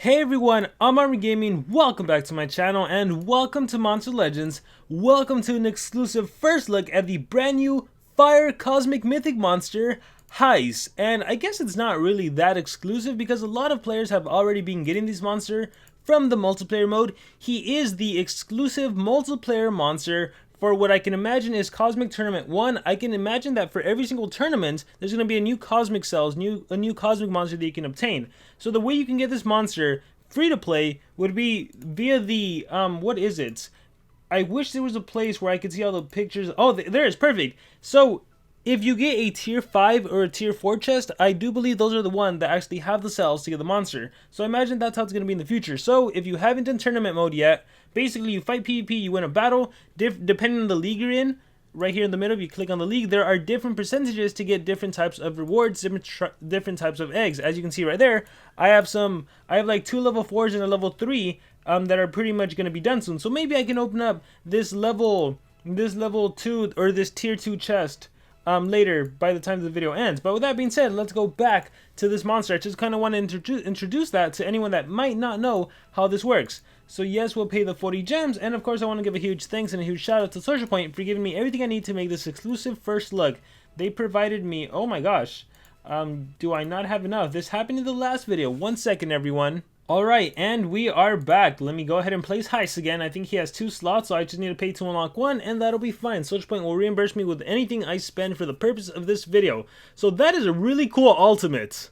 Hey everyone, I'm Army Gaming, welcome back to my channel and welcome to Monster Legends. Welcome to an exclusive first look at the brand new Fire Cosmic Mythic monster, Heiss. And I guess it's not really that exclusive because a lot of players have already been getting this monster from the multiplayer mode. He is the exclusive multiplayer monster for what I can imagine is Cosmic Tournament 1. I can imagine that for every single tournament, there's going to be a new Cosmic Cells, a new Cosmic monster that you can obtain. So the way you can get this monster free to play would be via the, what is it? I wish there was a place where I could see all the pictures. Oh, there is, perfect. So if you get a tier 5 or a tier 4 chest, I do believe those are the ones that actually have the cells to get the monster. So I imagine that's how it's going to be in the future. So if you haven't done tournament mode yet, basically you fight PvP, you win a battle, depending on the league you're in. Right here in the middle, if you click on the league, there are different percentages to get different types of rewards, different types of eggs. As you can see right there, I have like 2 level 4s and a level 3 that are pretty much going to be done soon. So maybe I can open up this level 2 or this tier 2 chest later by the time the video ends. But with that being said, let's go back to this monster. I just kind of want to introduce that to anyone that might not know how this works. So yes, we'll pay the 40 gems, and of course I want to give a huge thanks and a huge shout out to Social Point for giving me everything I need to make this exclusive first look. They provided me, oh my gosh, do I not have enough? This happened in the last video. 1 second everyone. Alright, and we are back. Let me go ahead and place Heiss again. I think he has 2 slots, so I just need to pay to unlock 1, and that'll be fine. Social Point will reimburse me with anything I spend for the purpose of this video. So that is a really cool ultimate.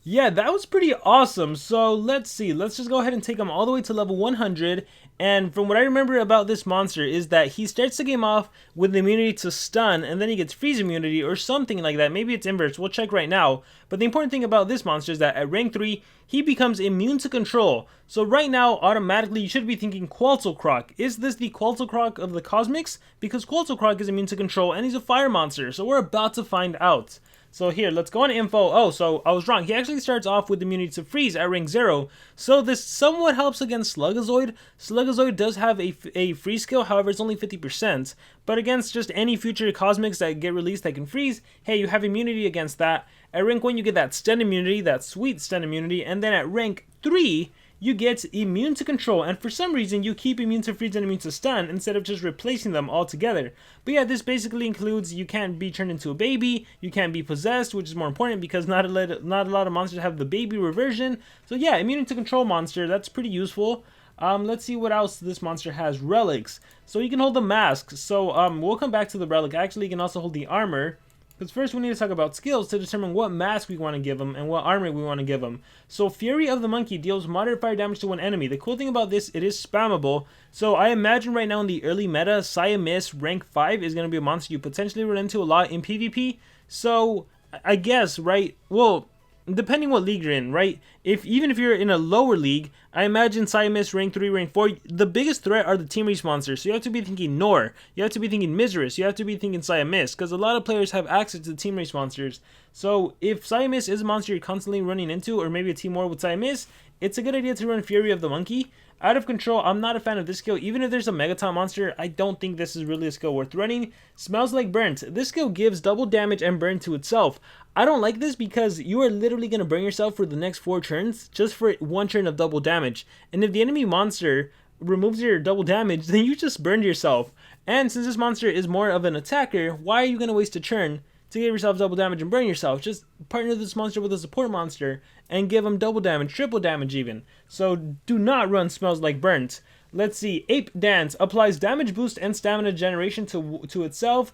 Yeah, that was pretty awesome. So let's see. Let's just go ahead and take him all the way to level 100. And from what I remember about this monster is that he starts the game off with immunity to stun, and then he gets freeze immunity or something like that. Maybe it's inverse. We'll check right now. But the important thing about this monster is that at rank 3, he becomes immune to control. So right now, automatically, you should be thinking Quetzalcoatl. Is this the Quetzalcoatl of the Cosmics? Because Quetzalcoatl is immune to control, and he's a fire monster. So we're about to find out. So here, let's go on info. Oh, so I was wrong. He actually starts off with immunity to freeze at rank 0. So this somewhat helps against Slugazoid. Slugazoid does have a freeze skill, however, it's only 50%. But against just any future Cosmics that get released that can freeze, hey, you have immunity against that. At rank 1, you get that stun immunity, that sweet stun immunity. And then at rank 3, you get immune to control, and for some reason you keep immune to freeze and immune to stun instead of just replacing them altogether. But yeah, this basically includes you can't be turned into a baby, you can't be possessed, which is more important because not a lot of monsters have the baby reversion. So yeah, immune to control monster, that's pretty useful. Let's see what else this monster has. Relics. So you can hold the mask. So we'll come back to the relic. Actually, you can also hold the armor. Because first we need to talk about skills to determine what mask we want to give him and what armor we want to give him. So Fury of the Monkey deals moderate fire damage to one enemy. The cool thing about this, it is spammable. So I imagine right now in the early meta, Siamese rank 5 is going to be a monster you potentially run into a lot in PvP. So I guess, right, well, depending what league you're in, right? Even if you're in a lower league, I imagine Siamese rank 3, rank 4, the biggest threat are the team race monsters. So you have to be thinking Nor, you have to be thinking Miserus, you have to be thinking Siamese, because a lot of players have access to the team race monsters. So if Siamese is a monster you're constantly running into, or maybe a team war with Siamese, it's a good idea to run Fury of the Monkey. Out of Control, I'm not a fan of this skill. Even if there's a Megaton monster, I don't think this is really a skill worth running. Smells Like Burnt. This skill gives double damage and burn to itself. I don't like this because you are literally going to burn yourself for the next 4 turns just for 1 turn of double damage. And if the enemy monster removes your double damage, then you just burned yourself. And since this monster is more of an attacker, why are you going to waste a turn to give yourself double damage and burn yourself? Just partner this monster with a support monster and give him double damage, triple damage even. So do not run Smells Like Burnt. Let's see. Ape Dance applies damage boost and stamina generation to itself.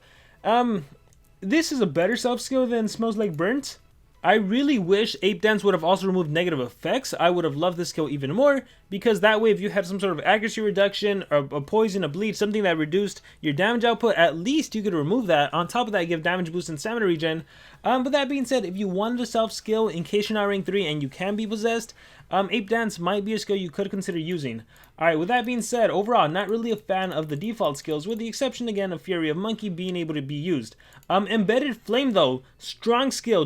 This is a better self skill than Smells Like Burnt. I really wish Ape Dance would have also removed negative effects. I would have loved this skill even more, because that way if you have some sort of accuracy reduction, or a poison, a bleed, something that reduced your damage output, at least you could remove that. On top of that, give damage boost and stamina regen. But that being said, if you wanted a self skill in case you're not rank 3 and you can be possessed, Ape Dance might be a skill you could consider using. Alright, with that being said, overall, not really a fan of the default skills, with the exception again of Fury of Monkey being able to be used. Embedded Flame though, strong skill,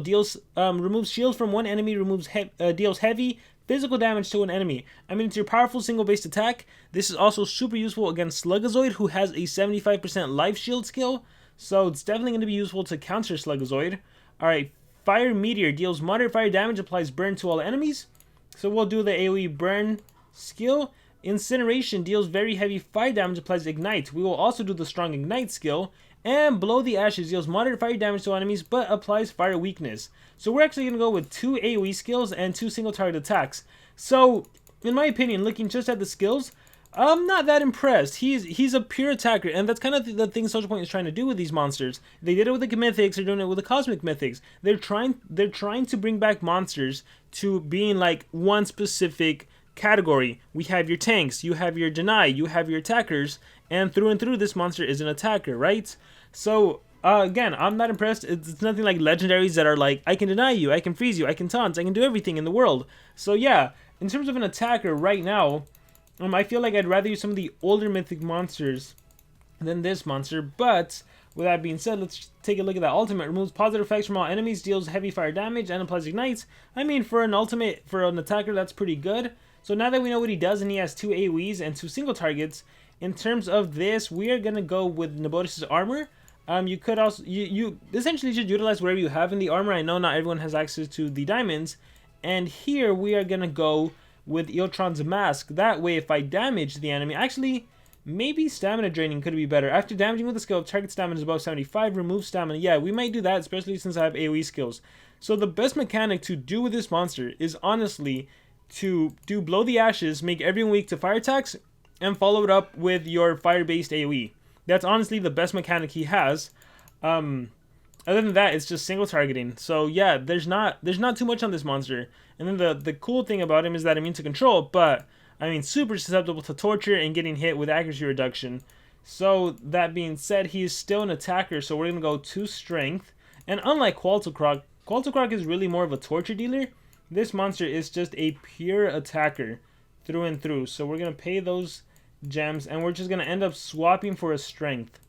removes shields from one enemy, deals heavy physical damage to an enemy. I mean, it's your powerful single-based attack. This is also super useful against Slugazoid, who has a 75% life shield skill, so it's definitely going to be useful to counter Slugazoid. Alright, Fire Meteor deals moderate fire damage, applies burn to all enemies. So we'll do the AoE burn skill. Incineration deals very heavy fire damage, applies ignite. We will also do the strong ignite skill. And blow the ashes deals moderate fire damage to enemies, but applies fire weakness. So we're actually going to go with 2 AoE skills and 2 single target attacks. So, in my opinion, looking just at the skills, I'm not that impressed. He's a pure attacker, and that's kind of the thing Social Point is trying to do with these monsters. They did it with the Mythics, they're doing it with the Cosmic Mythics. They're trying to bring back monsters to being like one specific category. We have your tanks, you have your deny, you have your attackers, and through, this monster is an attacker, right? So, again, I'm not impressed. It's nothing like legendaries that are like, I can deny you, I can freeze you, I can taunt, I can do everything in the world. So yeah, in terms of an attacker right now, I feel like I'd rather use some of the older mythic monsters than this monster. But with that being said, let's take a look at that ultimate. Removes positive effects from all enemies, deals heavy fire damage, and applies ignites. I mean, for an ultimate, for an attacker, that's pretty good. So now that we know what he does, and he has 2 AoEs and 2 single targets, in terms of this, we are gonna go with Nabotis's armor. You could also you essentially should utilize whatever you have in the armor. I know not everyone has access to the diamonds, and here we are gonna go with Eotron's mask. That way, if I damage the enemy, actually, maybe stamina draining could be better. After damaging with the skill, target stamina is above 75, remove stamina. Yeah, we might do that, especially since I have AoE skills. So the best mechanic to do with this monster is honestly to do blow the ashes, make everyone weak to fire attacks, and follow it up with your fire-based AoE. That's honestly the best mechanic he has. Other than that, it's just single targeting. So yeah, there's not too much on this monster. And then the cool thing about him is that immune to control, but I mean super susceptible to torture and getting hit with accuracy reduction. So that being said, he is still an attacker, so we're gonna go 2 strength. And unlike Qualtocroc is really more of a torture dealer. This monster is just a pure attacker through and through. So we're gonna pay those gems, and we're just gonna end up swapping for a strength.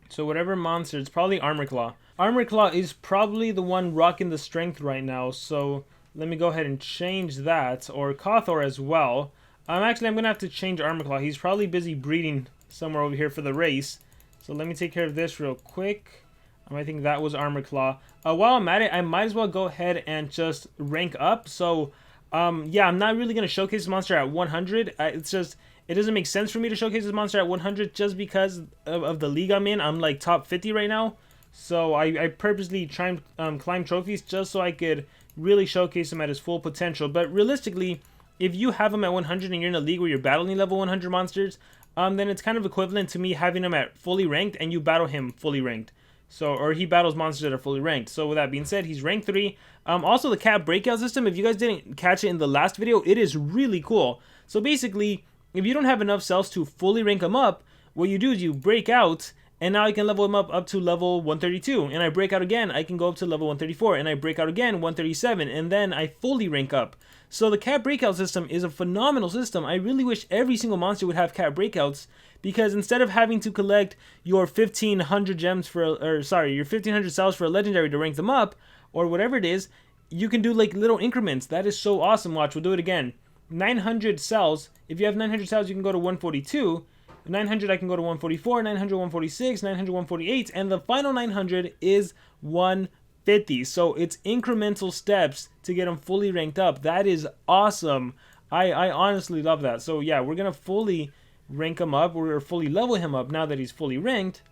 So whatever monster, it's probably Armor Claw. Armor Claw is probably the one rocking the strength right now, so let me go ahead and change that, or Kothor as well. Actually, I'm gonna have to change Armor Claw. He's probably busy breeding somewhere over here for the race. So let me take care of this real quick. I think that was Armor Claw. While I'm at it, I might as well go ahead and just rank up. So, yeah, I'm not really gonna showcase this monster at 100. It's just, it doesn't make sense for me to showcase this monster at 100 just because of the league I'm in. I'm like top 50 right now. So I purposely try and climb trophies just so I could really showcase him at his full potential. But realistically, if you have him at 100 and you're in a league where you're battling level 100 monsters, then it's kind of equivalent to me having him at fully ranked and you battle him fully ranked. So, or he battles monsters that are fully ranked. So with that being said, he's rank 3. Also the cap breakout system, if you guys didn't catch it in the last video, it is really cool. So basically, if you don't have enough cells to fully rank him up, what you do is you break out, and now I can level him up to level 132. And I break out again, I can go up to level 134. And I break out again, 137. And then I fully rank up. So the cap breakout system is a phenomenal system. I really wish every single monster would have cap breakouts. Because instead of having to collect your 1500 gems for, your 1500 cells for a legendary to rank them up, or whatever it is, you can do like little increments. That is so awesome. Watch, we'll do it again. 900 cells. If you have 900 cells, you can go to 142. 900, I can go to 144, 900, 146, 900, 148, and the final 900 is 150. So it's incremental steps to get them fully ranked up. That is awesome. I honestly love that. So yeah, we're gonna fully rank him up. We're fully level him up now that he's fully ranked.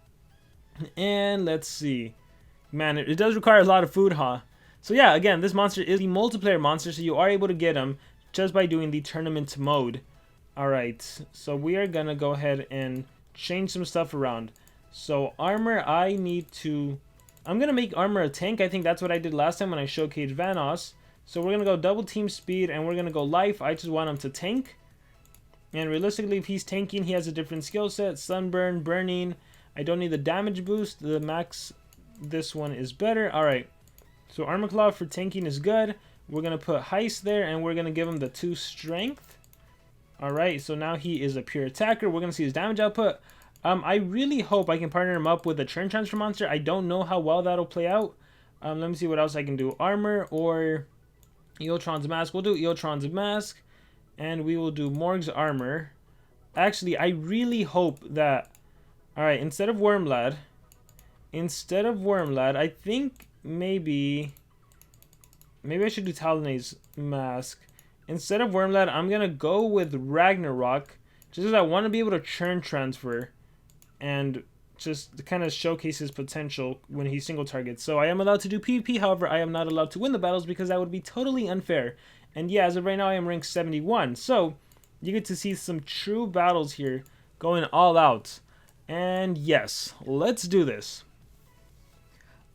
And let's see. Man, it does require a lot of food, huh? So yeah, again, this monster is the multiplayer monster, so you are able to get him just by doing the tournament mode. Alright, so we are gonna go ahead and change some stuff around. So armor, I'm gonna make armor a tank. I think that's what I did last time when I showcased Vanoss. So we're gonna go double team speed and we're gonna go life. I just want him to tank. And realistically, if he's tanking, he has a different skill set. Sunburn, burning. I don't need the damage boost. The max, this one is better. Alright, so armor claw for tanking is good. We're gonna put Heist there and we're gonna give him the 2 strength. Alright, so now he is a pure attacker. We're going to see his damage output. I really hope I can partner him up with a Churn Transfer monster. I don't know how well that'll play out. Let me see what else I can do. Armor or Eotron's Mask. We'll do Eotron's Mask. And we will do Morg's Armor. Actually, I really hope that... Alright, instead of Wormlad, I think maybe I should do Talonay's Mask. instead of Wormlad, I'm gonna go with Ragnarök, just because I want to be able to churn transfer and just kind of showcase his potential when he single targets. So I am allowed to do PvP, however, I am not allowed to win the battles because that would be totally unfair. And yeah, as of right now, I am ranked 71. So you get to see some true battles here going all out. And yes, let's do this.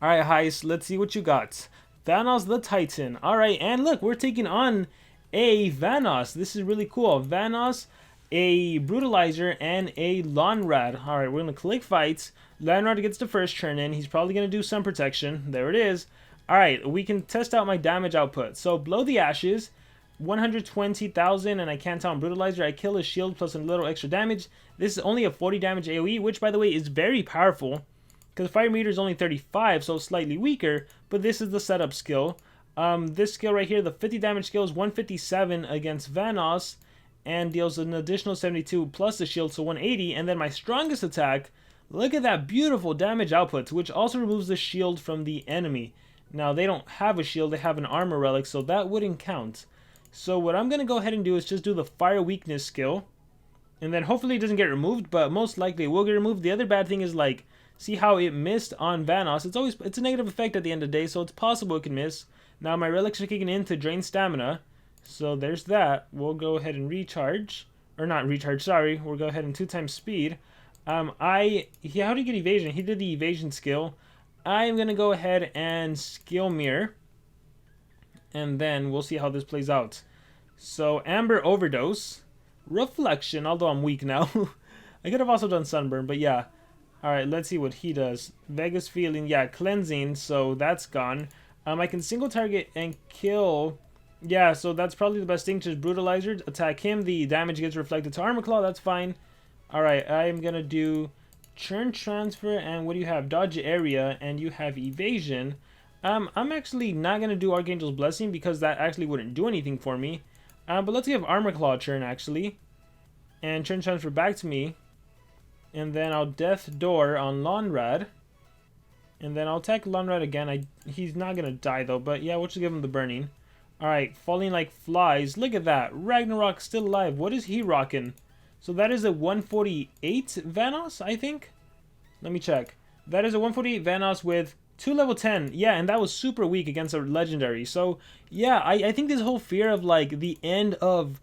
Alright, Heist, let's see what you got. Thanos the Titan. Alright, and look, we're taking on a Vanoss. This is really cool. Vanoss, a Brutalizer, and a Lonrad. Alright, we're going to click fights. Lonrad gets the first turn in. He's probably going to do some protection. There it is. Alright, we can test out my damage output. So, Blow the Ashes, 120,000, and I can't tell on Brutalizer. I kill his shield plus a little extra damage. This is only a 40 damage AoE, which, by the way, is very powerful. Because Fire Meter is only 35, so slightly weaker, but this is the setup skill. This skill right here, the 50 damage skill, is 157 against Vanoss, and deals an additional 72 plus the shield, so 180. And then my strongest attack, look at that beautiful damage output, which also removes the shield from the enemy. Now, they don't have a shield, they have an armor relic, so that wouldn't count. So what I'm going to go ahead and do is just do the Fire Weakness skill, and then hopefully it doesn't get removed, but most likely it will get removed. The other bad thing is, like, see how it missed on Vanoss. It's a negative effect at the end of the day, so it's possible it can miss. Now my relics are kicking in to drain stamina, so there's that. We'll go ahead and recharge, or not recharge. Sorry, we'll go ahead and 2 times speed. How do you get evasion? He did the evasion skill. I'm gonna go ahead and skill mirror, and then we'll see how this plays out. So Amber Overdose, Reflection. Although I'm weak now, I could have also done Sunburn, but yeah. Alright, let's see what he does. Vegas Feeling, yeah, Cleansing, so that's gone. I can single target and kill. Yeah, so that's probably the best thing. Just Brutalizer, attack him. The damage gets reflected to Armor Claw, that's fine. Alright, I'm gonna do Churn Transfer, and what do you have? Dodge Area, and you have Evasion. I'm actually not gonna do Archangel's Blessing because that actually wouldn't do anything for me. But let's give Armor Claw a turn, actually. And Churn Transfer back to me. And then I'll Death Door on Lonrad. And then I'll attack Lonrad again. He's not going to die though, but yeah, we'll just give him the Burning. Alright, Falling Like Flies. Look at that. Ragnarok still alive. What is he rocking? So that is a 148 Vanoss, I think? Let me check. That is a 148 Vanoss with 2 level 10. Yeah, and that was super weak against a legendary. So, yeah, I think this whole fear of, like, the end of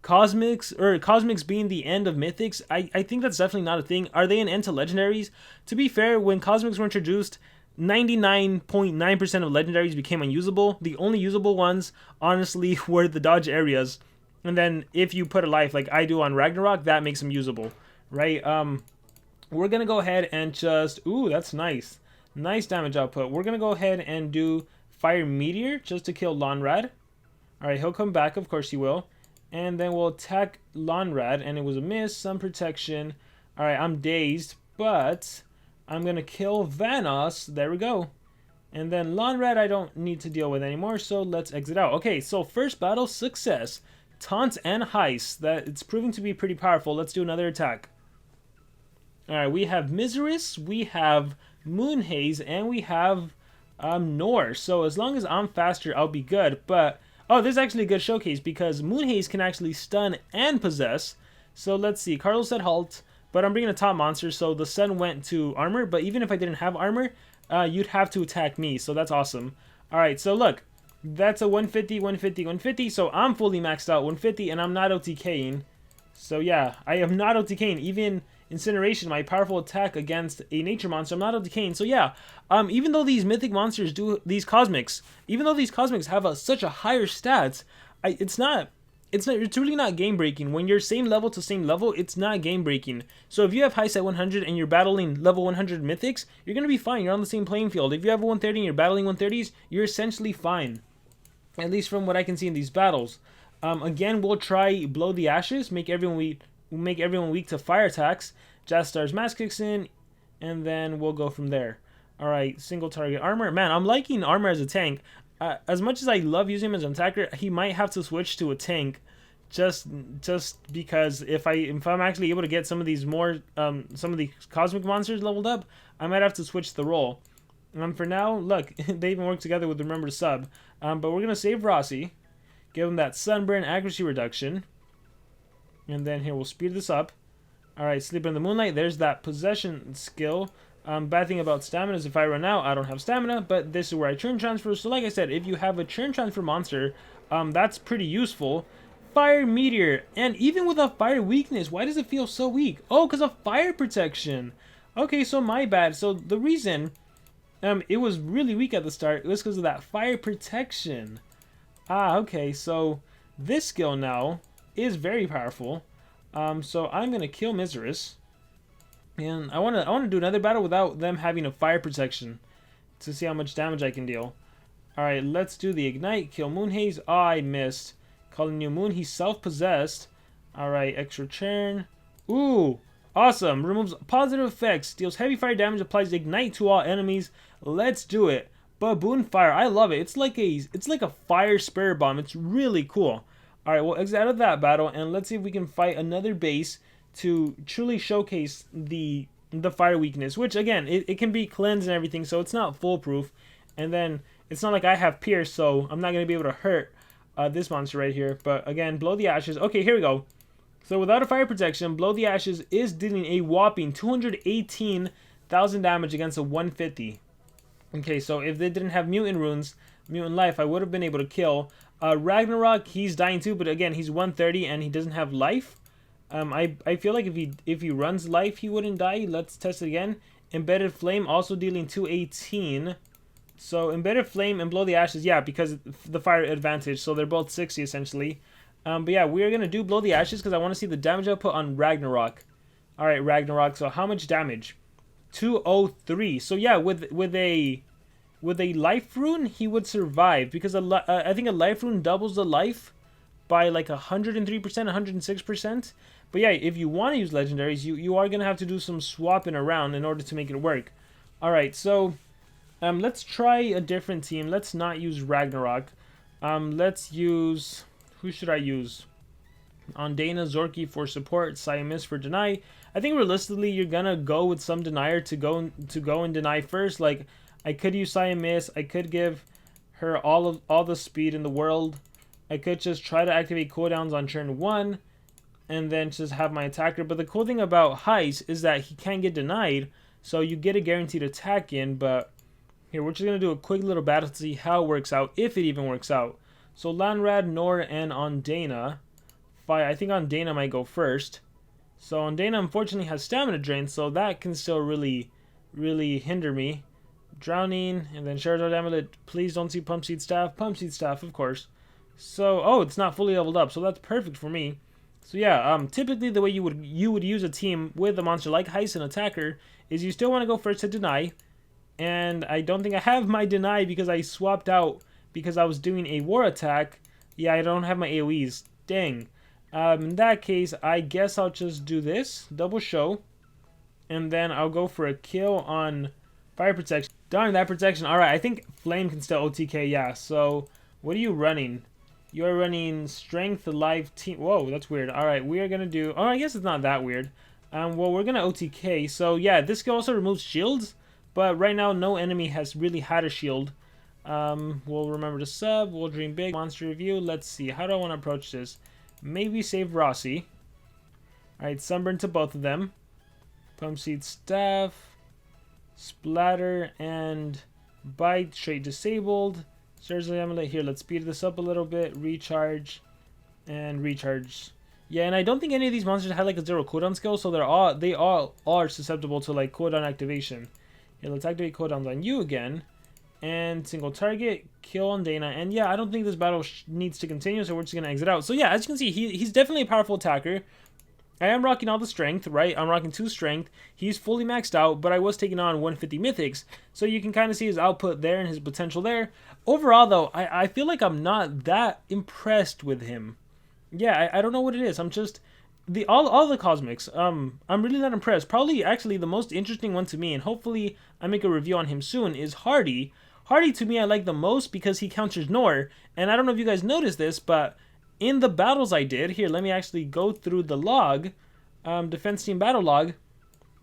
Cosmics, or Cosmics being the end of Mythics, I think that's definitely not a thing. Are they an end to legendaries? To be fair, when Cosmics were introduced, 99.9% of legendaries became unusable. The only usable ones, honestly, were the dodge areas. And then if you put a life like I do on Ragnarok, that makes them usable, right? We're going to go ahead and just... Ooh, that's nice. Nice damage output. We're going to go ahead and do Fire Meteor just to kill Lonrad. Alright, he'll come back. Of course he will. And then we'll attack Lonrad, and it was a miss, some protection. Alright, I'm dazed, but I'm going to kill Vanoss. There we go. And then Lonrad I don't need to deal with anymore, so let's exit out. Okay, so first battle, success. Taunt and Heist. It's proving to be pretty powerful. Let's do another attack. Alright, we have Miseris, we have Moon Haze, and we have Nor. So as long as I'm faster, I'll be good, but... Oh, this is actually a good showcase because Moon Haze can actually stun and possess. So let's see. Carlos said halt, but I'm bringing a top monster, so the sun went to armor. But even if I didn't have armor, you'd have to attack me, so that's awesome. Alright, so look. That's a 150, 150, 150, so I'm fully maxed out 150, and I'm not OTKing. So yeah, I am not OTKing. Even Incineration, my powerful attack against a nature monster, I'm not OTKing. So yeah, even though these mythic monsters do, these cosmics, even though these cosmics have such a higher stats, it's really not game breaking. When you're same level to same level, it's not game breaking. So if you have Heiss at 100 and you're battling level 100 mythics, you're gonna be fine. You're on the same playing field. If you have a 130 and you're battling 130s, you're essentially fine. At least from what I can see in these battles. Again, we'll try Blow the Ashes, make everyone weak to fire attacks. Jastar's Mask kicks in, and then we'll go from there. Alright, single target armor. Man, I'm liking armor as a tank. As much as I love using him as an attacker, he might have to switch to a tank. Just because if I'm actually able to get some of these more some of the cosmic monsters leveled up, I might have to switch the role. For now, look, they even work together with Remember to Sub. But we're gonna save Rossi. Give him that sunburn accuracy reduction. And then here, we'll speed this up. Alright, Sleep in the Moonlight. There's that possession skill. Bad thing about stamina is if I run out, I don't have stamina. But this is where I churn transfer. So like I said, if you have a churn transfer monster, that's pretty useful. Fire Meteor. And even with a fire weakness, why does it feel so weak? Oh, because of fire protection. Okay, so my bad. So the reason it was really weak at the start was because of that fire protection. Ah, okay. So this skill now is very powerful. So I'm gonna kill Miseris, and I wanna do another battle without them having a fire protection to see how much damage I can deal. All right, let's do the ignite. Kill Moonhaze. Oh, I missed. Calling New Moon. He's self-possessed. All right, extra churn. Ooh, awesome. Removes positive effects. Deals heavy fire damage. Applies ignite to all enemies. Let's do it. Baboon Fire. I love it. It's like a fire spirit bomb. It's really cool. Alright, we'll exit out of that battle, and let's see if we can fight another base to truly showcase the fire weakness, which, again, it can be cleansed and everything, so it's not foolproof. And then, it's not like I have Pierce, so I'm not going to be able to hurt this monster right here. But, again, Blow the Ashes. Okay, here we go. So, without a fire protection, Blow the Ashes is dealing a whopping 218,000 damage against a 150. Okay, so if they didn't have Mutant Runes, Mutant Life, I would have been able to kill. Ragnarök, he's dying too, but again, he's 130 and he doesn't have life. I feel like if he runs life, he wouldn't die. Let's test it again. Embedded Flame also dealing 218. So Embedded Flame and Blow the Ashes, yeah, because the fire advantage. So they're both 60 essentially. But yeah, we're gonna do Blow the Ashes because I want to see the damage output on Ragnarök. All right, Ragnarök. So how much damage? 203. So yeah, with a life rune, he would survive because I think a life rune doubles the life by like 103%, 106%. But yeah, if you want to use legendaries, you are gonna have to do some swapping around in order to make it work. All right, so let's try a different team. Let's not use Ragnarök. Let's use, who should I use? Ondana, Zorki for support, Siamis for deny. I think realistically, you're gonna go with some denier to go and deny first. Like, I could use Siamis. I could give her all the speed in the world. I could just try to activate cooldowns on turn 1 and then just have my attacker. But the cool thing about Heiss is that he can't get denied, so you get a guaranteed attack in. But here, we're just gonna do a quick little battle to see how it works out, if it even works out. So Lanrad, Nor, and Ondana. I think Ondana might go first. So Ondana unfortunately has stamina drain, so that can still really hinder me. Drowning, and then Charizard Amulet. Please don't see Pump Seed Staff. Pump Seed Staff, of course. So, oh, it's not fully leveled up, so that's perfect for me. So yeah, typically the way you would use a team with a monster like Heiss and Attacker is you still want to go first to deny. And I don't think I have my deny because I swapped out because I was doing a war attack. Yeah, I don't have my AoEs. Dang. In that case, I guess I'll just do this. Double show. And then I'll go for a kill on fire protection. Darn, that protection. Alright, I think flame can still OTK, yeah. So, what are you running? You are running strength, life, team. Whoa, that's weird. Alright, we are going to do... Oh, I guess it's not that weird. Well, we're going to OTK. So, yeah, this skill also removes shields. But right now, no enemy has really had a shield. We'll remember to sub. We'll dream big. Monster review. Let's see. How do I want to approach this? Maybe save Rossi. Alright, sunburn to both of them. Pump Seed Staff. Splatter and Bite. Straight disabled. Charizard Amulet. Here, let's speed this up a little bit. Recharge. And recharge. Yeah, and I don't think any of these monsters had like a 0 cooldown skill, so they all are susceptible to like cooldown activation. Here, let's activate cooldowns on you again. And single target, kill on Dana. And yeah, I don't think this battle needs to continue, so we're just going to exit out. So yeah, as you can see, he's definitely a powerful attacker. I am rocking all the strength, right? I'm rocking 2 strength. He's fully maxed out, but I was taking on 150 mythics. So you can kind of see his output there and his potential there. Overall, though, I feel like I'm not that impressed with him. Yeah, I don't know what it is. I'm just... all the cosmics, I'm really not impressed. Probably, actually, the most interesting one to me, and hopefully I make a review on him soon, is Hardy. Hardy, to me, I like the most because he counters Nor. And I don't know if you guys noticed this, but in the battles I did, here, let me actually go through the log, defense team battle log.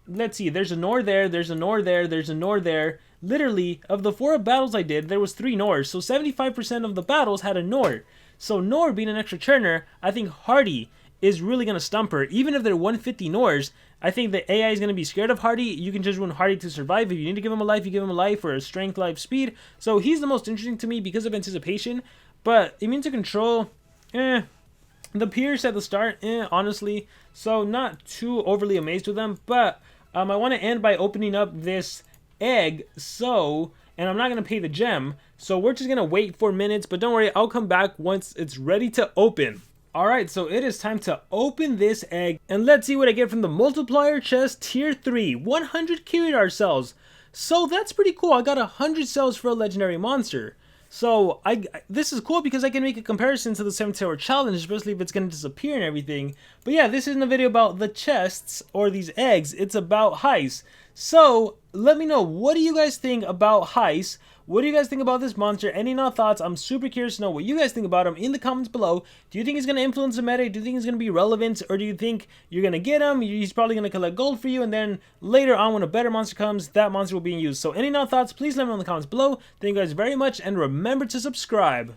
Let's see, there's a Nor there, there's a Nor there, there's a Nor there. Literally, of the 4 battles I did, there was 3 Nors. So 75% of the battles had a Nor. So Nor being an extra churner, I think Hardy is really going to stump her. Even if they're 150 Nors, I think the AI is going to be scared of Hardy. You can just run Hardy to survive. If you need to give him a life, you give him a life, or a strength, life, speed. So he's the most interesting to me because of anticipation. But immune to control, The Pierce at the start, honestly. So not too overly amazed with them. But I want to end by opening up this egg. And I'm not going to pay the gem. So we're just going to wait 4 minutes. But don't worry, I'll come back once it's ready to open. Alright, so it is time to open this egg, and let's see what I get from the multiplier chest tier 3, 100 Kiridar cells. So that's pretty cool. I got 100 cells for a legendary monster. So this is cool because I can make a comparison to the 7-hour challenge, especially if it's going to disappear and everything. But yeah, this isn't a video about the chests or these eggs. It's about Heiss. So let me know, what do you guys think about Heiss? What do you guys think about this monster? Any thoughts? I'm super curious to know what you guys think about him in the comments below. Do you think he's going to influence the meta? Do you think he's going to be relevant? Or do you think you're going to get him? He's probably going to collect gold for you. And then later on, when a better monster comes, that monster will be used. So any thoughts? Please let me know in the comments below. Thank you guys very much. And remember to subscribe.